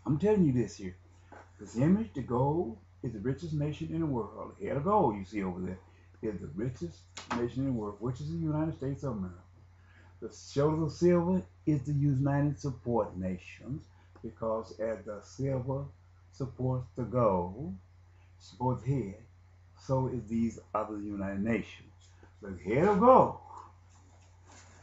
I'm telling you this here. This image, the gold, is the richest nation in the world. The head of gold you see over there is the richest nation in the world, which is the United States of America. The shoulder of silver is the United Support Nations, because as the silver supports the gold, supports the head, so is these other United Nations. The head of gold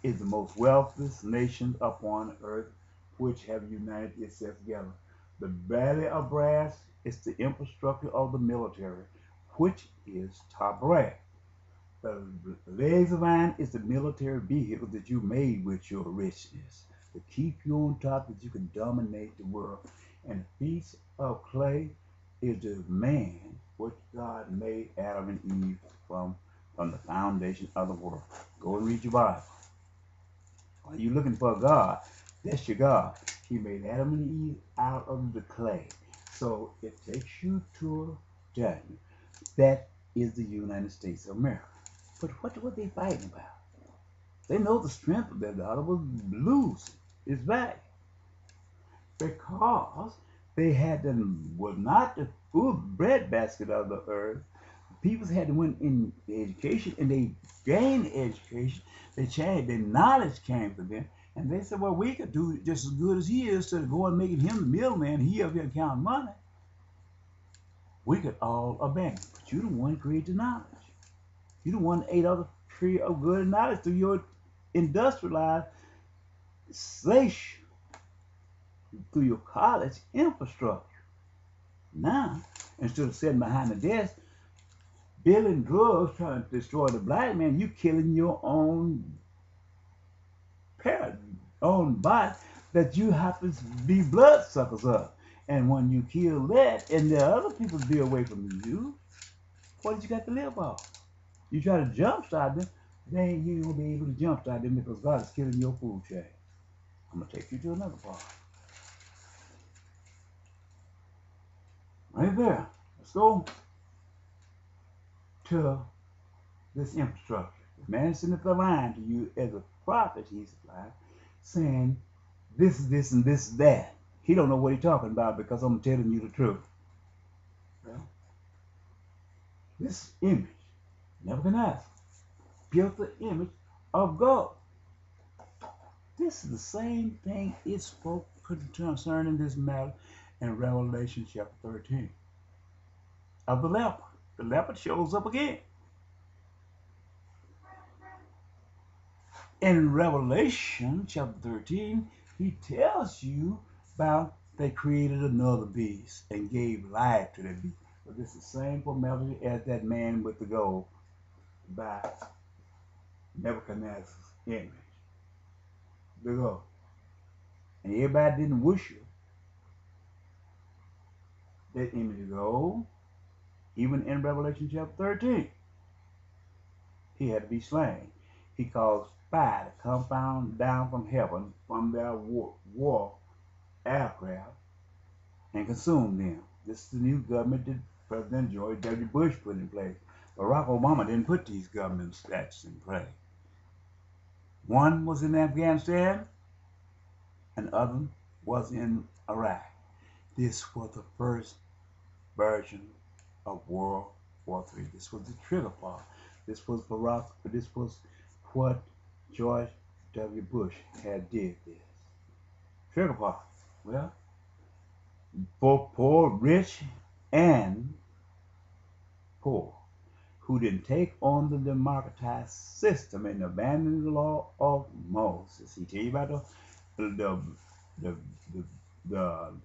is the most wealthiest nation upon earth, which have united itself together. The belly of brass is the infrastructure of the military, which is top brass. The legs of iron is the military vehicle that you made with your richness to keep you on top, that you can dominate the world. And the piece of clay is the man which God made Adam and Eve from the foundation of the world. Go and read your Bible. Are you looking for God? That's your God. He made Adam and Eve out of the clay. So it takes you to Daniel. That is the United States of America. But what were they fighting about? They know the strength of their daughter was losing its back, because they had was not the food breadbasket of the earth. People had to win in education, and they gained education. They changed. Their knowledge came to them, and they said, "Well, we could do just as good as he is, instead of going and making him the middleman. He up here counting money. We could all abandon." But you don't want to create the knowledge. You don't want to ate of the tree of good and knowledge through your industrialized station, through your college infrastructure. Now, instead of sitting behind the desk, dealing drugs, trying to destroy the black man, you killing your own parent, own body that you happen to be bloodsuckers of. And when you kill that, and the other people be away from you, what did you got to live off? You try to jumpstart them, then you ain't gonna be able to jumpstart them, because God is killing your food chain. I'm gonna take you to another part. Right there. Let's go to this infrastructure. The man sitting at the line to you as a prophet, he's like, saying this is this and this is that. He don't know what he's talking about, because I'm telling you the truth. Well, this image, Nebuchadnezzar, built the image of God. This is the same thing it spoke concerning this matter in Revelation chapter 13 of the leopard. The leopard shows up again. In Revelation chapter 13, he tells you about they created another beast and gave life to that beast. But this is the same formality as that man with the gold by Nebuchadnezzar's image. The gold. And everybody didn't worship that image of gold. Even in Revelation chapter 13, he had to be slain. He caused fire to come down from heaven from their war aircraft and consume them. This is the new government that President George W. Bush put in place. Barack Obama didn't put these government statutes in place. One was in Afghanistan, and the other was in Iraq. This was the first version of World War III. This was the trigger part. This was what George W. Bush had did this. Trigger part. Well, for poor, rich, and poor, who didn't take on the democratized system and abandon the law of Moses. He tell you about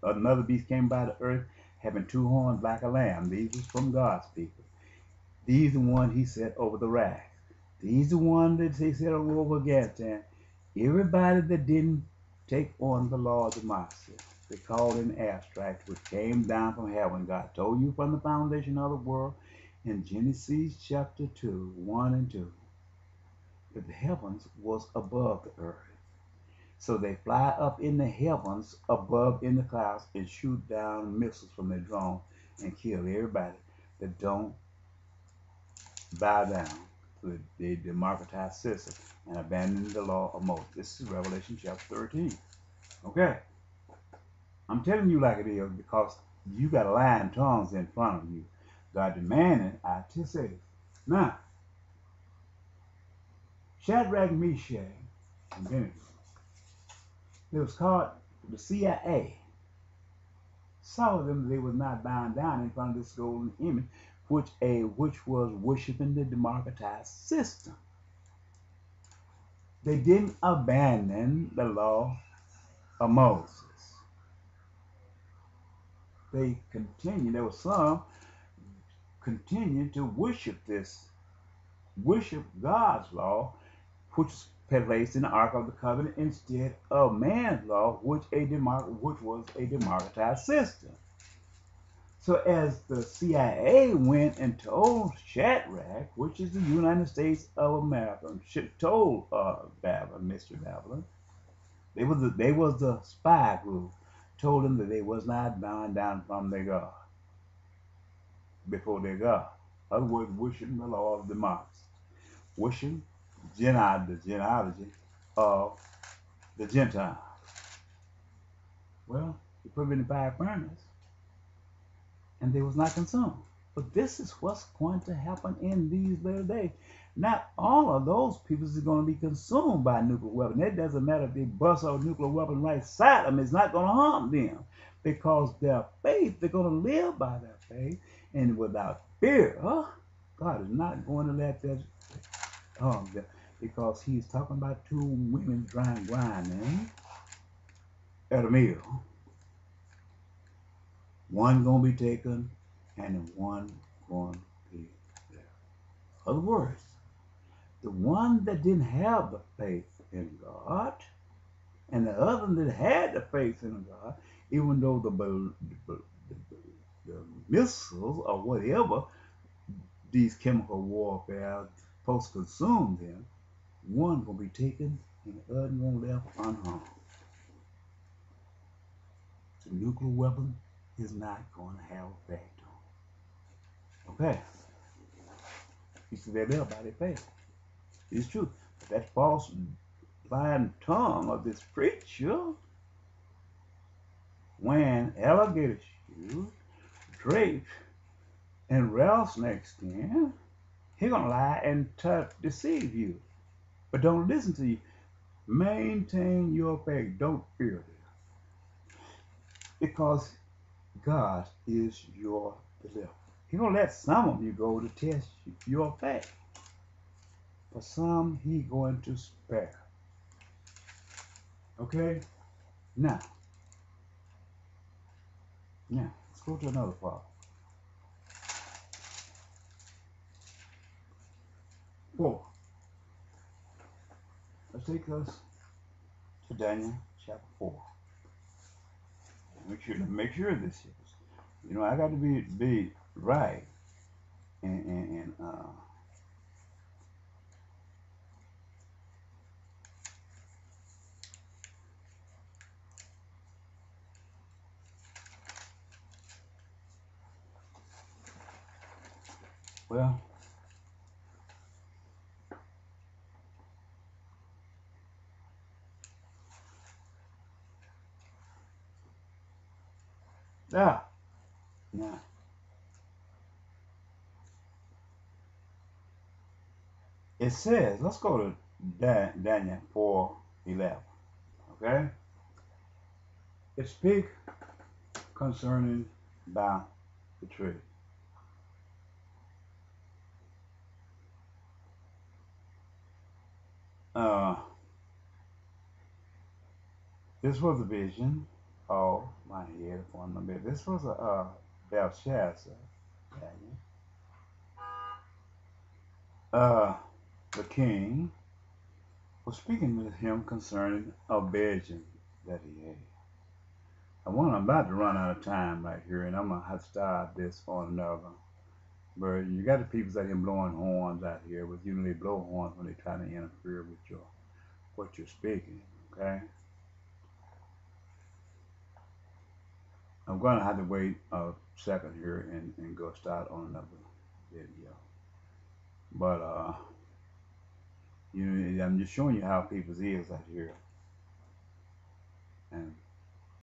another beast came by the earth having two horns like a lamb. These was from God's people. These the one he set over the rack. These the one that he set over Afghanistan. Everybody that didn't take on the law of democracy, they called in abstract, which came down from heaven. God told you from the foundation of the world in Genesis chapter 2, 1 and 2, that the heavens was above the earth. So they fly up in the heavens above in the clouds and shoot down missiles from their drone and kill everybody that don't bow down to the democratized system and abandon the law of Moses. This is Revelation chapter 13. Okay. I'm telling you like it is because you got lying tongues in front of you. God demanding, I tell you this. Now, Shadrach, Meshach, and Abednego, it was called the CIA. Saw them they was not bound down in front of this golden image, which was worshiping the democratized system. They didn't abandon the law of Moses. They continued. There was some continued to worship God's law, which was placed in the Ark of the Covenant instead of man's law, which was a democratized system. So as the CIA went and told Shadrach, which is the United States of America, told Babylon, Mystery Babylon, they was the spy group, told them that they was not bound down from their God, before their God. In other words, worshiping the law of democracy, worshiping the genealogy of the Gentiles. Well, he put them in the fire furnace, and they was not consumed. But this is what's going to happen in these later days. Not all of those people is going to be consumed by a nuclear weapon. It doesn't matter if they bust a nuclear weapon right side of them, it's not going to harm them. Because their faith, they're going to live by their faith. And without fear, God is not going to let that harm them. Because he's talking about two women grinding at a mill. One going to be taken and one going to be there. In other words, the one that didn't have the faith in God and the other that had the faith in God, even though the missiles or whatever, these chemical warfare supposed to consume them, one will be taken and the other one left unharmed. The nuclear weapon is not going to have effect on. Okay. He said they live by their faith. It's true. But that false lying tongue of this preacher, wearing alligator shoes, draped in rattlesnake skin, he's gonna lie and try to deceive you. But don't listen to you. Maintain your faith. Don't fear them. Because God is your deliverer. He's gonna let some of you go to test your faith. For some, he's going to spare. Okay? Now, let's go to another part. 4. Let's take us to Daniel chapter 4. Make sure this is. I got to be right and well, now, it says, let's go to Daniel 4:11. Okay? It speaks concerning about the tree. This was a vision. Oh, my head on my bed. This was a Belshazzar. The king was speaking with him concerning a vision that he had. I'm about to run out of time right here, and I'm gonna have to start this on another. But you got the people out here blowing horns out here, but they blow horns when they're trying to interfere with what you're speaking. Okay. I'm gonna have to wait a second here and go start on another video. But I'm just showing you how people's is out here. And